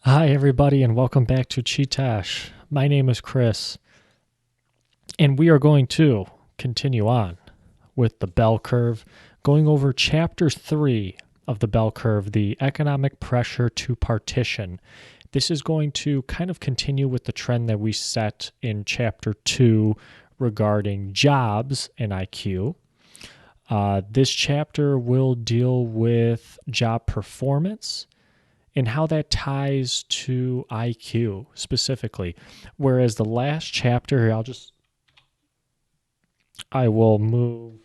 Hi, everybody, and welcome back to Chee-Tash. My name is Chris, and we are going to continue on with the bell curve, going over Chapter 3 of the bell curve, the economic pressure to partition. This is going to kind of continue with the trend that we set in Chapter 2 regarding jobs and IQ. This chapter will deal with job performance and how that ties to IQ specifically. Whereas the last chapter here, I will move.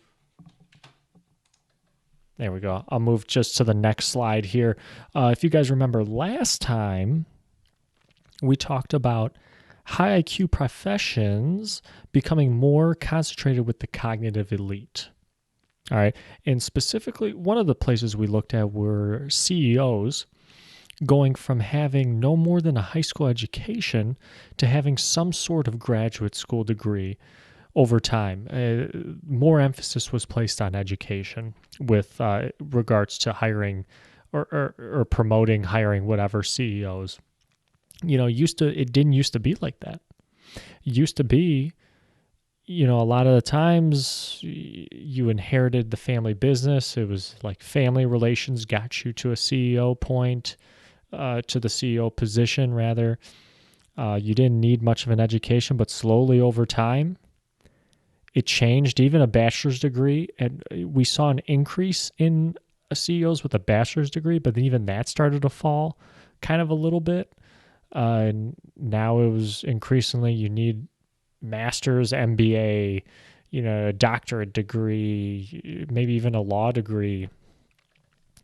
There we go. I'll move just to the next slide here. If you guys remember last time, we talked about high IQ professions becoming more concentrated with the cognitive elite. All right. And specifically, one of the places we looked at were CEOs going from having no more than a high school education to having some sort of graduate school degree over time. More emphasis was placed on education with regards to hiring or promoting hiring whatever CEOs. You know, it didn't used to be like that. It used to be, a lot of the times you inherited the family business. It was like family relations got you to a CEO point. To the CEO position, rather. You didn't need much of an education, but slowly over time, it changed. Even a bachelor's degree, and we saw an increase in CEOs with a bachelor's degree, but even that started to fall kind of a little bit. And now it was increasingly you need master's, MBA, a doctorate degree, maybe even a law degree.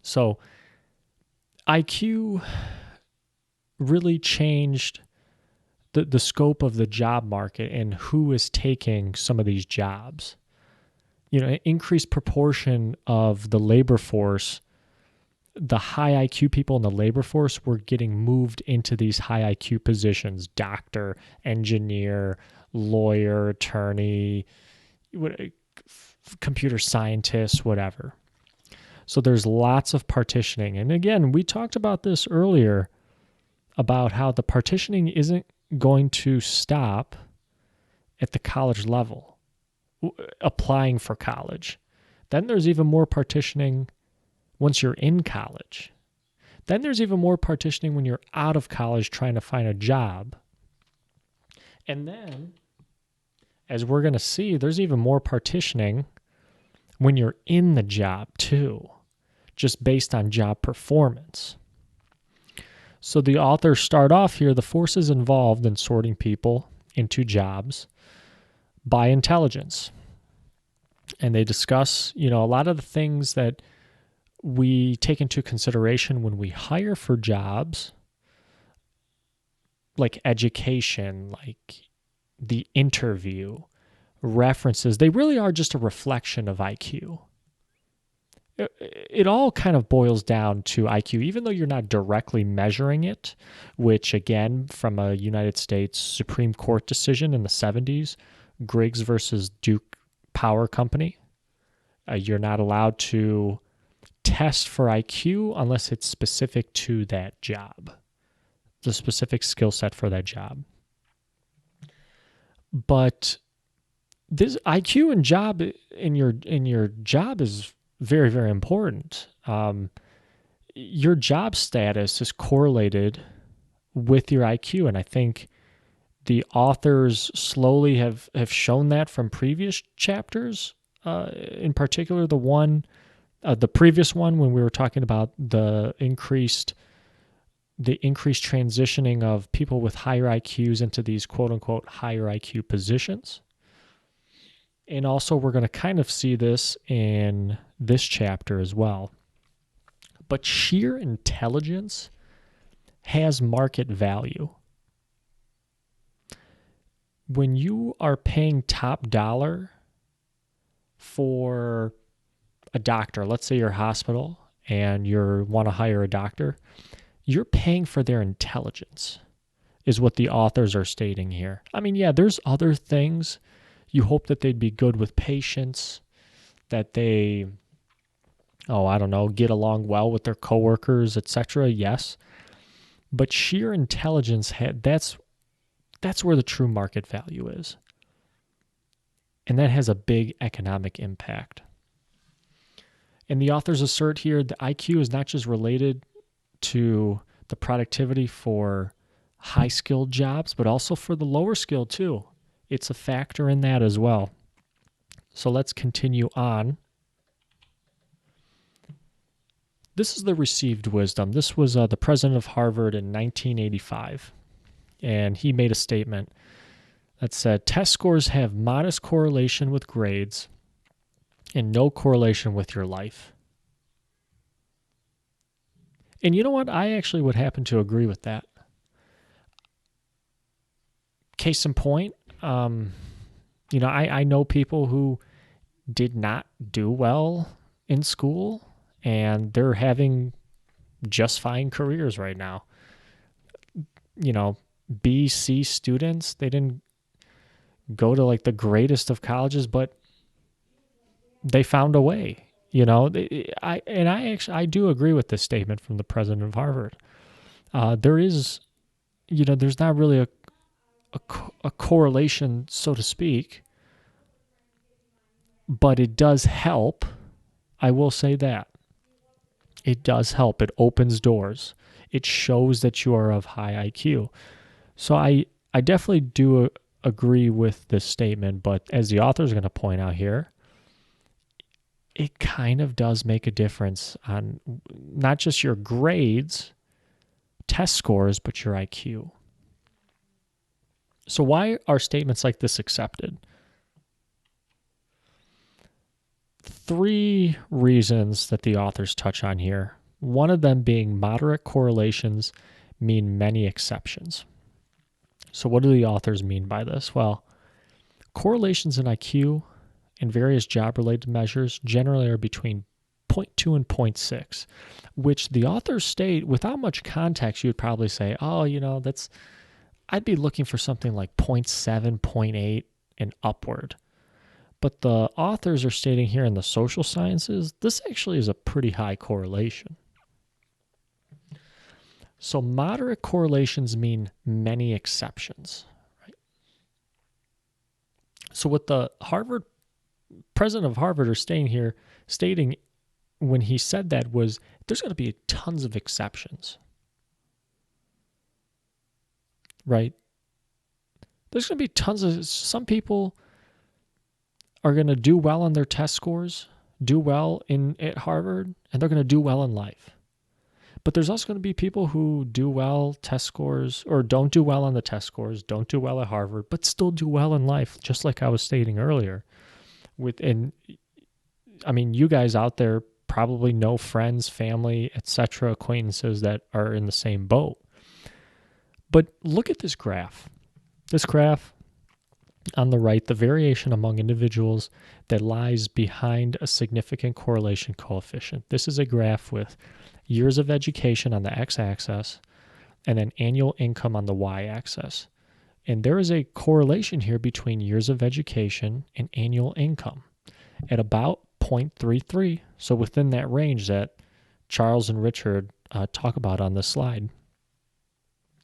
So IQ really changed the scope of the job market and who is taking some of these jobs. An increased proportion of the labor force, the high IQ people in the labor force were getting moved into these high IQ positions: doctor, engineer, lawyer, attorney, computer scientist, whatever. So there's lots of partitioning. And again, we talked about this earlier about how the partitioning isn't going to stop at the college level, applying for college. Then there's even more partitioning once you're in college. Then there's even more partitioning when you're out of college trying to find a job. And then, as we're going to see, there's even more partitioning when you're in the job too, just based on job performance. So the authors start off here: the forces involved in sorting people into jobs by intelligence. And they discuss, a lot of the things that we take into consideration when we hire for jobs, like education, like the interview, references. They really are just a reflection of IQ. It all kind of boils down to IQ, even though you're not directly measuring it, which, again, from a United States Supreme Court decision in the 70s, Griggs versus Duke Power Company, you're not allowed to test for IQ unless it's specific to that job, the specific skill set for that job. But this IQ and job in your job is very, very important. Your job status is correlated with your IQ, and I think the authors slowly have shown that from previous chapters. In particular, the previous one when we were talking about the increased transitioning of people with higher IQs into these quote unquote higher IQ positions. And also, we're going to kind of see this in this chapter as well. But sheer intelligence has market value. When you are paying top dollar for a doctor, let's say you're a hospital and you want to hire a doctor, you're paying for their intelligence, is what the authors are stating here. I mean, yeah, there's other things. You hope that they'd be good with patients, that they, get along well with their coworkers, etc. Yes. But sheer intelligence, that's where the true market value is. And that has a big economic impact. And the authors assert here that IQ is not just related to the productivity for high-skilled jobs, but also for the lower skill too. It's a factor in that as well. So let's continue on. This is the received wisdom. This was the president of Harvard in 1985. And he made a statement that said, test scores have modest correlation with grades and no correlation with your life. And you know what? I actually would happen to agree with that. Case in point, I know people who did not do well in school, and they're having just fine careers right now. B, C students, they didn't go to like the greatest of colleges, but they found a way. I do agree with this statement from the president of Harvard. There's not really a correlation, so to speak, but it does help. I will say that. It does help. It opens doors. It shows that you are of high IQ. So I definitely do agree with this statement, but as the author is going to point out here, it kind of does make a difference on not just your grades, test scores, but your IQ. So why are statements like this accepted? 3 reasons that the authors touch on here. One of them being moderate correlations mean many exceptions. So what do the authors mean by this? Well, correlations in IQ and various job-related measures generally are between 0.2 and 0.6, which the authors state, without much context, you would probably say, I'd be looking for something like 0.7, 0.8 and upward. But the authors are stating here in the social sciences, this actually is a pretty high correlation. So moderate correlations mean many exceptions, right? So what the president of Harvard are stating when he said that was, there's going to be tons of exceptions, right? There's going to be some people are going to do well on their test scores, do well at Harvard, and they're going to do well in life. But there's also going to be people who do well test scores, or don't do well on the test scores, don't do well at Harvard, but still do well in life, just like I was stating earlier. You guys out there probably know friends, family, etc., acquaintances that are in the same boat. But look at this graph. This graph on the right, the variation among individuals that lies behind a significant correlation coefficient. This is a graph with years of education on the x-axis and then annual income on the y-axis. And there is a correlation here between years of education and annual income at about 0.33. So within that range that Charles and Richard talk about on this slide.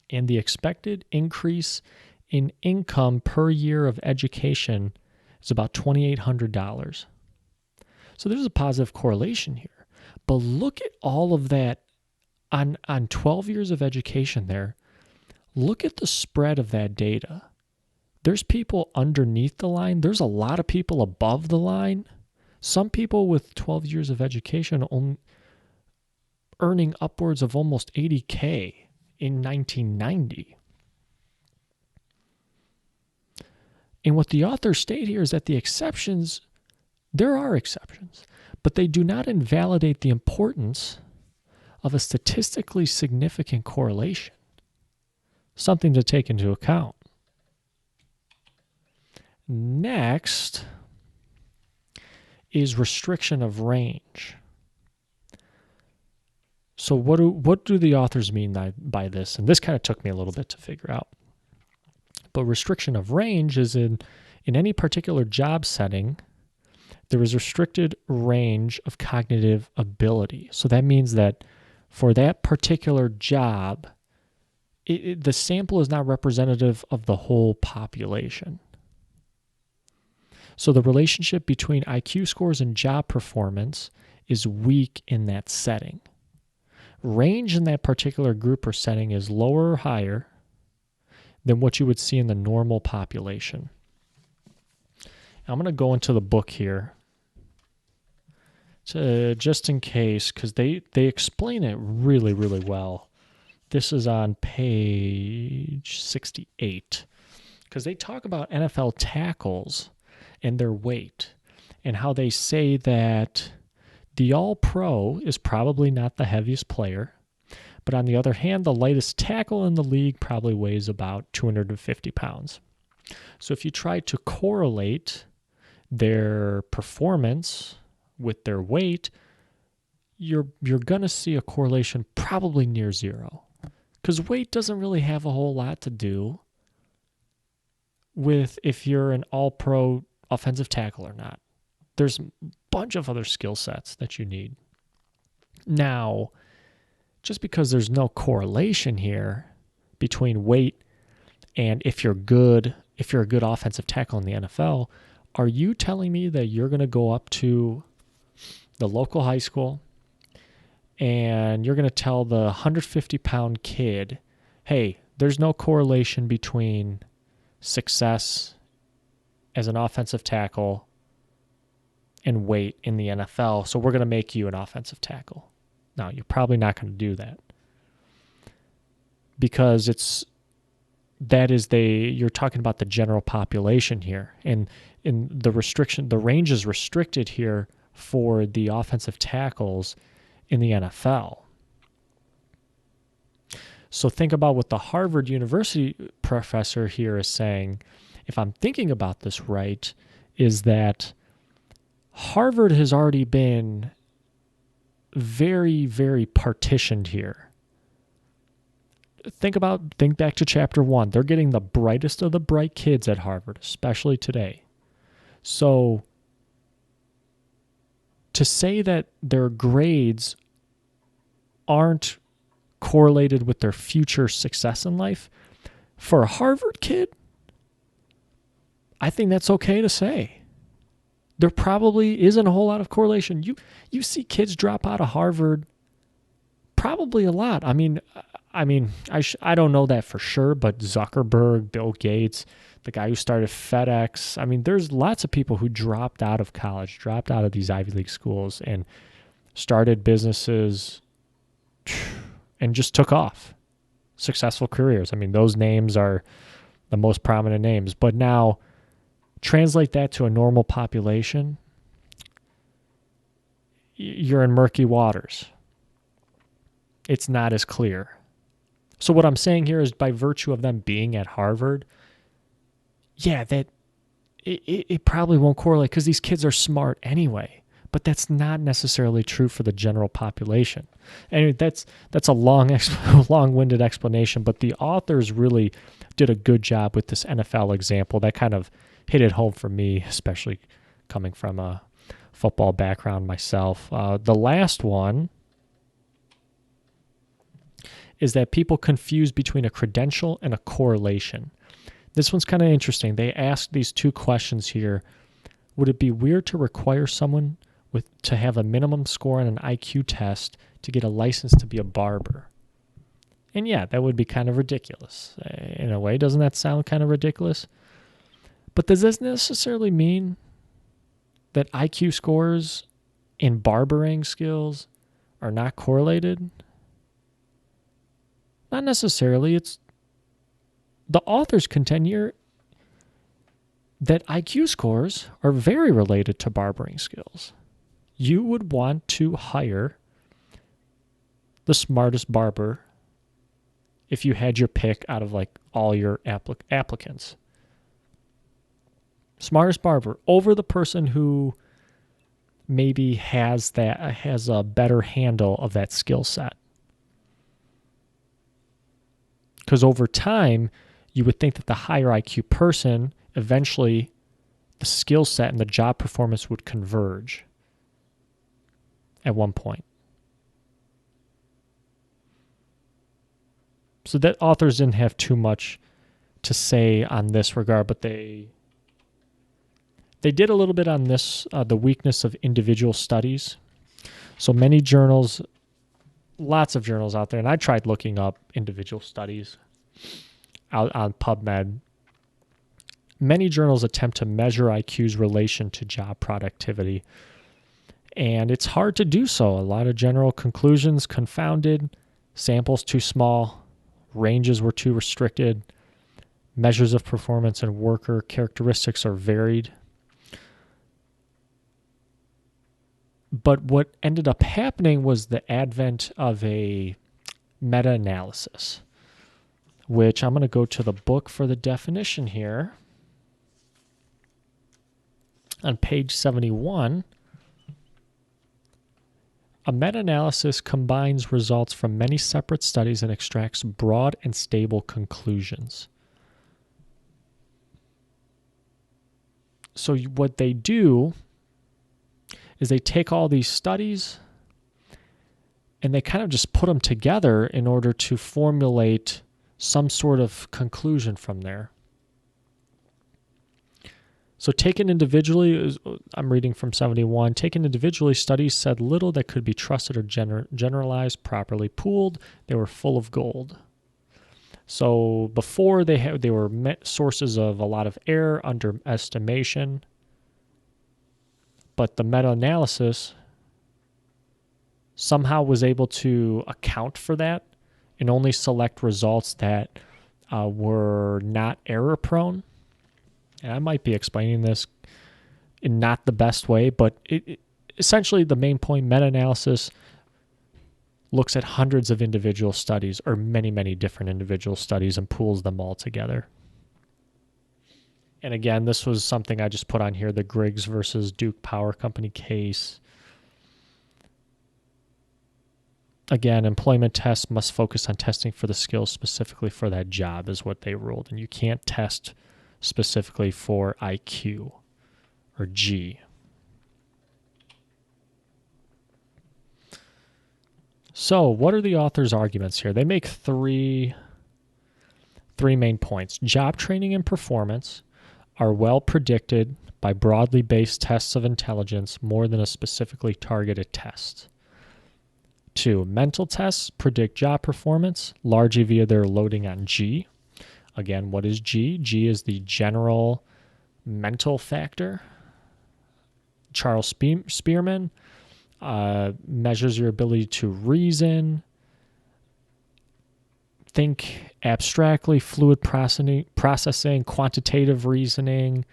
And the expected increase in income per year of education is about $2,800. So there's a positive correlation here. But look at all of that on 12 years of education there. Look at the spread of that data. There's people underneath the line. There's a lot of people above the line. Some people with 12 years of education earning upwards of almost $80,000 in 1990. And what the authors state here is that there are exceptions, but they do not invalidate the importance of a statistically significant correlation, something to take into account. Next is restriction of range. So what do the authors mean by this? And this kind of took me a little bit to figure out. But restriction of range is in any particular job setting, there is restricted range of cognitive ability. So that means that for that particular job, the sample is not representative of the whole population. So the relationship between IQ scores and job performance is weak in that setting. Range in that particular group or setting is lower or higher than what you would see in the normal population. I'm going to go into the book here just in case, because they explain it really, really well. This is on page 68, because they talk about NFL tackles and their weight and how they say that the All-Pro is probably not the heaviest player, but on the other hand, the lightest tackle in the league probably weighs about 250 pounds. So if you try to correlate their performance with their weight, you're going to see a correlation probably near zero, because weight doesn't really have a whole lot to do with if you're an All-Pro offensive tackle or not. There's a bunch of other skill sets that you need. Now, just because there's no correlation here between weight and if you're a good offensive tackle in the NFL, are you telling me that you're going to go up to the local high school and you're going to tell the 150-pound kid, hey, there's no correlation between success as an offensive tackle and weight in the NFL, so we're going to make you an offensive tackle? No, you're probably not going to do that, because you're talking about the general population here, and in the range is restricted here for the offensive tackles in the NFL. So think about what the Harvard University professor here is saying, if I'm thinking about this right, is that Harvard has already been very, very partitioned here. Think back to chapter 1. They're getting the brightest of the bright kids at Harvard, especially today. So to say that their grades aren't correlated with their future success in life, for a Harvard kid, I think that's okay to say. There probably isn't a whole lot of correlation. You see kids drop out of Harvard probably a lot. I don't know that for sure, but Zuckerberg, Bill Gates, the guy who started FedEx, there's lots of people who dropped out of college, dropped out of these Ivy League schools and started businesses and just took off. Successful careers. Those names are the most prominent names. But now, translate that to a normal population, you're in murky waters. It's not as clear. So what I'm saying here is, by virtue of them being at Harvard, that it probably won't correlate, because these kids are smart anyway. But that's not necessarily true for the general population. And that's a long-winded explanation, but the authors really did a good job with this NFL example. That kind of hit it home for me, especially coming from a football background myself. The last one is that people confuse between a credential and a correlation. This one's kind of interesting. They asked these two questions here. Would it be weird to require someone to have a minimum score on an IQ test to get a license to be a barber? And that would be kind of ridiculous. In a way, doesn't that sound kind of ridiculous? But does this necessarily mean that IQ scores in barbering skills are not correlated? Not necessarily. The authors contend here that IQ scores are very related to barbering skills. You would want to hire the smartest barber if you had your pick out of all your applicants. Smartest barber over the person who maybe has a better handle of that skill set. Because over time, you would think that the higher IQ person, eventually the skill set and the job performance would converge at one point. So that authors didn't have too much to say on this regard, but they did a little bit on this, the weakness of individual studies. So many journals, lots of journals out there, and I tried looking up individual studies out on PubMed. Many journals attempt to measure IQ's relation to job productivity, and it's hard to do so. A lot of general conclusions confounded, samples too small, ranges were too restricted, measures of performance and worker characteristics are varied. But what ended up happening was the advent of a meta-analysis, which I'm going to go to the book for the definition here. On page 71, a meta-analysis combines results from many separate studies and extracts broad and stable conclusions. So what they do is they take all these studies and they kind of just put them together in order to formulate some sort of conclusion from there. So taken individually, I'm reading from 71, taken individually, studies said little that could be trusted or generalized. Properly pooled, they were full of gold. So before they were sources of a lot of error, underestimation, but the meta-analysis somehow was able to account for that and only select results that were not error-prone. And I might be explaining this in not the best way, but essentially the main point, meta-analysis looks at hundreds of individual studies or many, many different individual studies and pools them all together. And again, this was something I just put on here, the Griggs versus Duke Power Company case. Again, employment tests must focus on testing for the skills specifically for that job is what they ruled. And you can't test specifically for IQ or G. So what are the author's arguments here? They make three main points. Job training and performance are well predicted by broadly based tests of intelligence more than a specifically targeted test. 2, mental tests predict job performance largely via their loading on G. Again, what is G? G is the general mental factor. Charles Spearman measures your ability to reason, think abstractly, fluid processing, quantitative reasoning,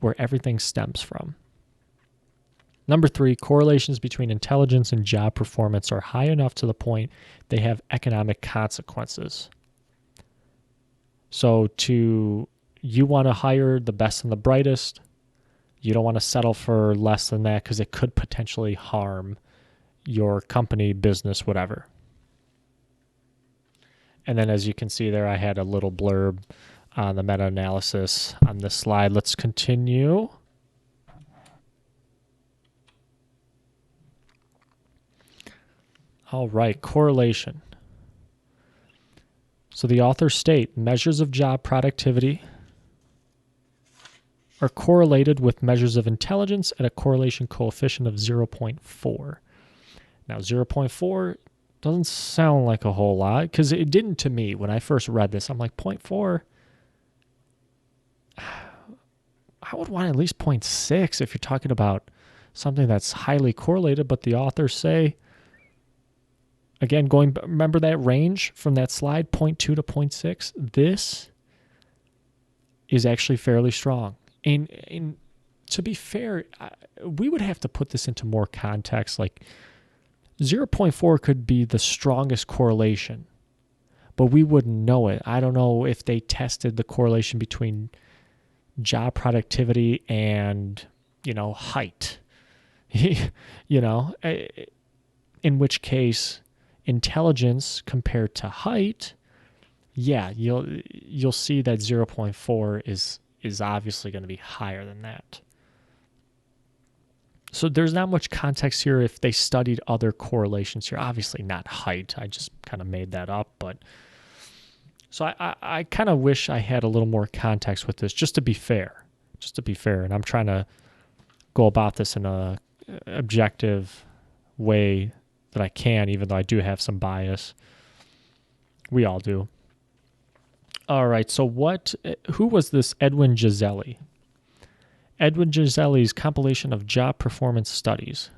where everything stems from. Number 3, correlations between intelligence and job performance are high enough to the point they have economic consequences. So you want to hire the best and the brightest. You don't want to settle for less than that because it could potentially harm your company, business, whatever. And then as you can see there, I had a little blurb on the meta-analysis on this slide. Let's continue. All right, correlation. So the authors state measures of job productivity are correlated with measures of intelligence at a correlation coefficient of 0.4. Now 0.4 doesn't sound like a whole lot because it didn't to me when I first read this. I'm like 0.4. I would want at least 0.6 if you're talking about something that's highly correlated, but the authors say, again, remember that range from that slide, 0.2 to 0.6? This is actually fairly strong. And to be fair, we would have to put this into more context. Like 0.4 could be the strongest correlation, but we wouldn't know it. I don't know if they tested the correlation between job productivity and, height, in which case intelligence compared to height, yeah, you'll see that 0.4 is obviously going to be higher than that. So there's not much context here if they studied other correlations here. Obviously not height. I just kind of made that up, but So I kind of wish I had a little more context with this, just to be fair. Just to be fair. And I'm trying to go about this in a objective way that I can, even though I do have some bias. We all do. All right, so who was this Edwin Giselli? Edwin Giselli's compilation of job performance studies.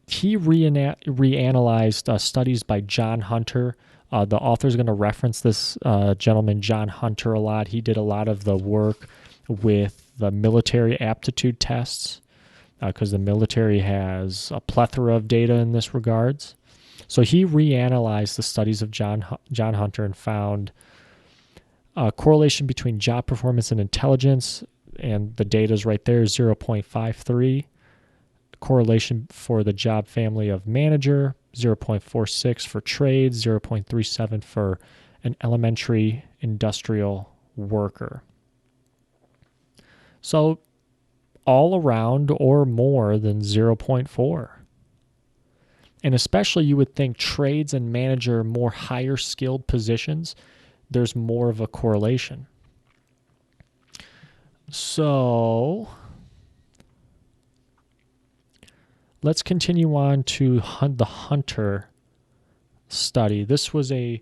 He reanalyzed studies by John Hunter. The author's going to reference this gentleman, John Hunter, a lot. He did a lot of the work with the military aptitude tests because the military has a plethora of data in this regards. So he reanalyzed the studies of John Hunter and found a correlation between job performance and intelligence, and the data is right there, 0.53. Correlation for the job family of manager, 0.46 for trades, 0.37 for an elementary industrial worker. So all around or more than 0.4. And especially you would think trades and manager, more higher skilled positions, there's more of a correlation. So let's continue on to the Hunter study. This was I'm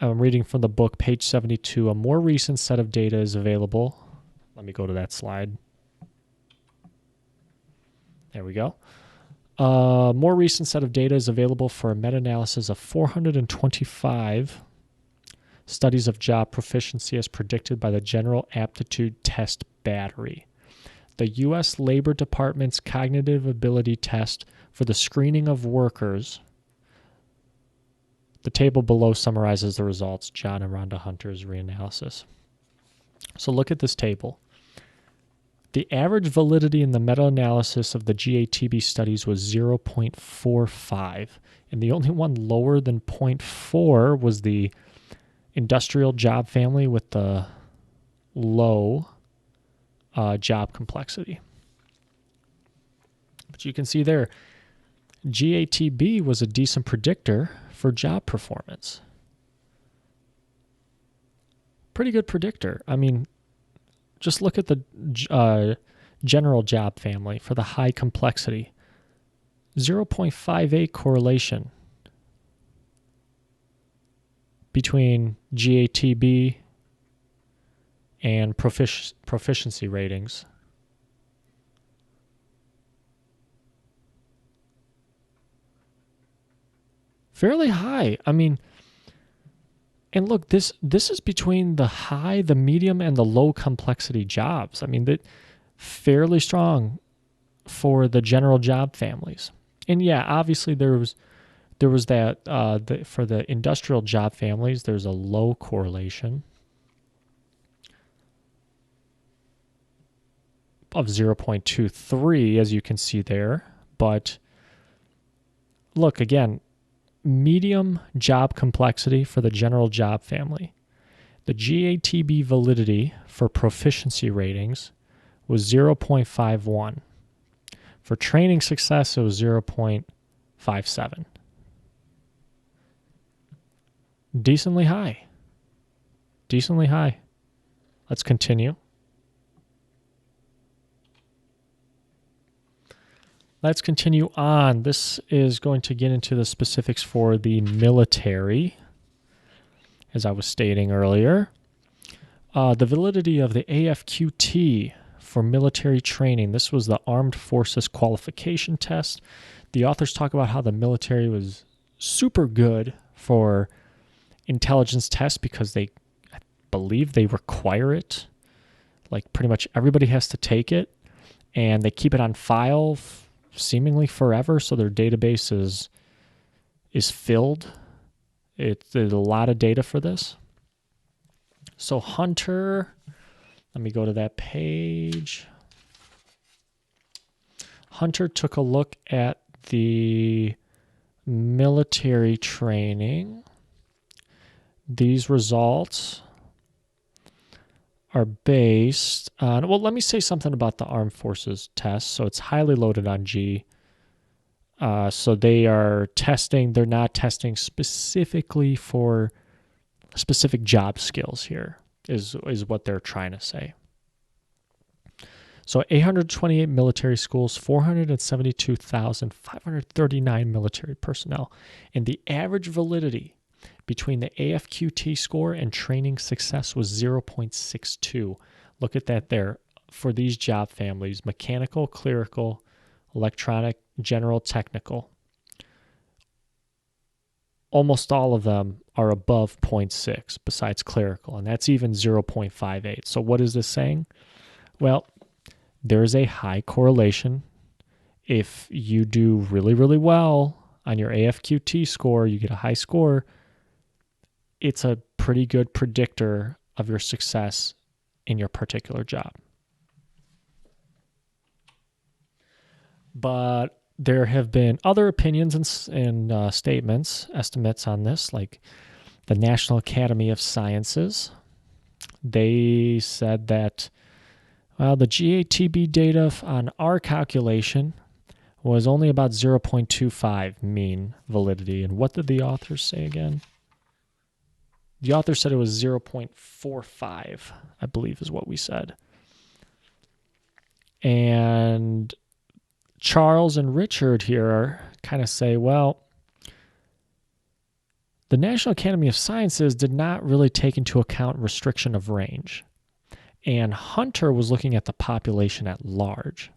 reading from the book, page 72. A more recent set of data is available. Let me go to that slide. There we go. A more recent set of data is available for a meta-analysis of 425 studies of job proficiency as predicted by the General Aptitude Test Battery, the U.S. Labor Department's cognitive ability test for the screening of workers. The table below summarizes the results, John and Rhonda Hunter's reanalysis. So look at this table. The average validity in the meta-analysis of the GATB studies was 0.45, and the only one lower than 0.4 was the industrial job family with the low job complexity. But you can see there, GATB was a decent predictor for job performance. Pretty good predictor. I mean, just look at the general job family for the high complexity. 0.58 correlation between GATB and proficiency ratings. Fairly high. I mean, and look, this is between the high, the medium, and the low complexity jobs. I mean, that fairly strong for the general job families. And yeah, obviously there was that for the industrial job families, there's a low correlation of 0.23, as you can see there. But look, again, medium job complexity for the general job family. The GATB validity for proficiency ratings was 0.51. For training success, it was 0.57. Decently high. Decently high. Let's continue. Let's continue on. This is going to get into the specifics for the military, as I was stating earlier. The validity of the AFQT for military training. This was the Armed Forces Qualification test. The authors talk about how the military was super good for intelligence tests because I believe they require it. Like pretty much everybody has to take it, and they keep it on file seemingly forever, so their database is filled. There's a lot of data for this. So Hunter, let me go to that page. Hunter took a look at the military training. These results are based on, well, let me say something about the Armed Forces test. So it's highly loaded on G. So they are testing, they're not testing specifically for specific job skills here, is what they're trying to say. So 828 military schools, 472,539 military personnel. And the average validity between the AFQT score and training success was 0.62. Look at that there. For these job families, mechanical, clerical, electronic, general, technical. Almost all of them are above 0.6 besides clerical, and that's even 0.58. So what is this saying? Well, there's a high correlation. If you do really, really well on your AFQT score, you get a high score, it's a pretty good predictor of your success in your particular job. But there have been other opinions and estimates on this, like the National Academy of Sciences. They said that, well, the GATB data on our calculation was only about 0.25 mean validity. And what did the authors say again? The author said it was 0.45, I believe is what we said. And Charles and Richard here kind of say, well, the National Academy of Sciences did not really take into account restriction of range. And Hunter was looking at the population at large.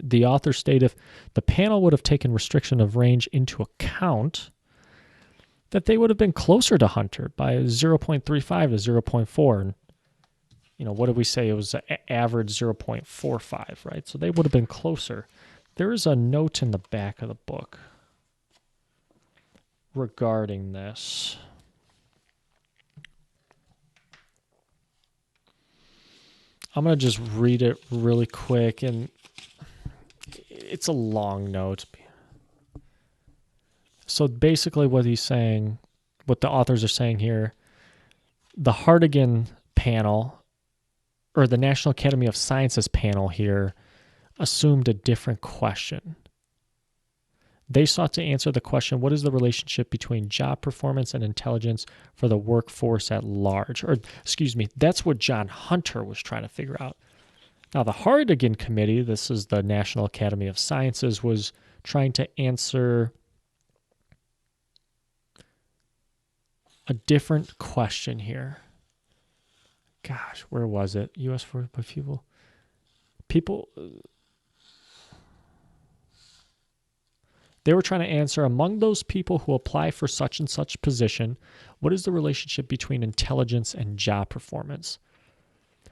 The author stated if the panel would have taken restriction of range into account, that they would have been closer to Hunter by 0.35 to 0.4. And, what did we say? It was an average 0.45, right? So they would have been closer. There is a note in the back of the book regarding this. I'm going to just read it really quick, and it's a long note. So basically what he's saying, what the authors are saying here, the Hartigan panel, or the National Academy of Sciences panel here, assumed a different question. They sought to answer the question, what is the relationship between job performance and intelligence for the workforce at large? Or, excuse me, that's what John Hunter was trying to figure out. Now, the Hartigan Committee, this is the National Academy of Sciences, was trying to answer a different question here. Gosh, where was it? U.S. for people. They were trying to answer, among those people who apply for such and such position, what is the relationship between intelligence and job performance?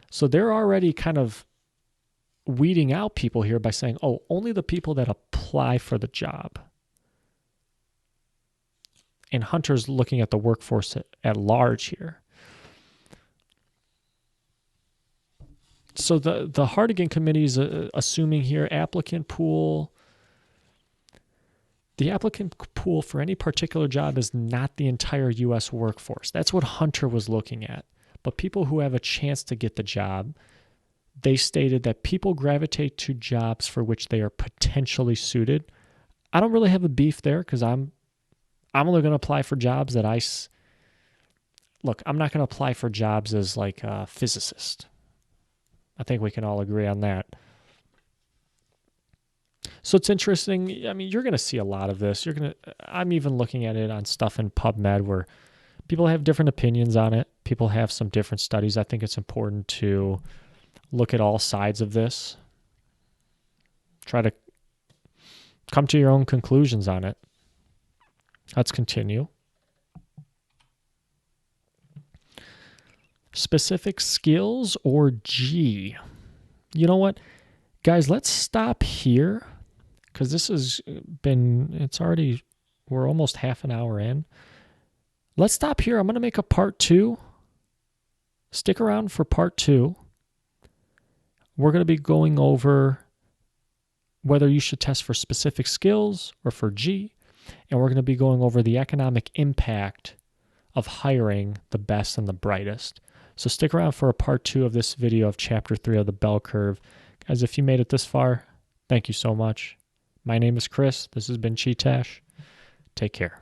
So they're already kind of weeding out people here by saying, oh, only the people that apply for the job. And Hunter's looking at the workforce at large here. So the Hartigan Committee is assuming here applicant pool. The applicant pool for any particular job is not the entire U.S. workforce. That's what Hunter was looking at. But people who have a chance to get the job, they stated that people gravitate to jobs for which they are potentially suited. I don't really have a beef there because I'm only going to apply for jobs that look, I'm not going to apply for jobs as like a physicist. I think we can all agree on that. So it's interesting. I mean, you're going to see a lot of this. I'm even looking at it on stuff in PubMed where people have different opinions on it. People have some different studies. I think it's important to look at all sides of this. Try to come to your own conclusions on it. Let's continue. Specific skills or G? You know what? Guys, let's stop here because this has been, we're almost half an hour in. Let's stop here. I'm going to make a part 2. Stick around for part 2. We're going to be going over whether you should test for specific skills or for G, and we're going to be going over the economic impact of hiring the best and the brightest. So stick around for a part 2 of this video of chapter 3 of the bell curve. Guys, if you made it this far, thank you so much. My name is Chris. This has been Chee-Tash. Take care.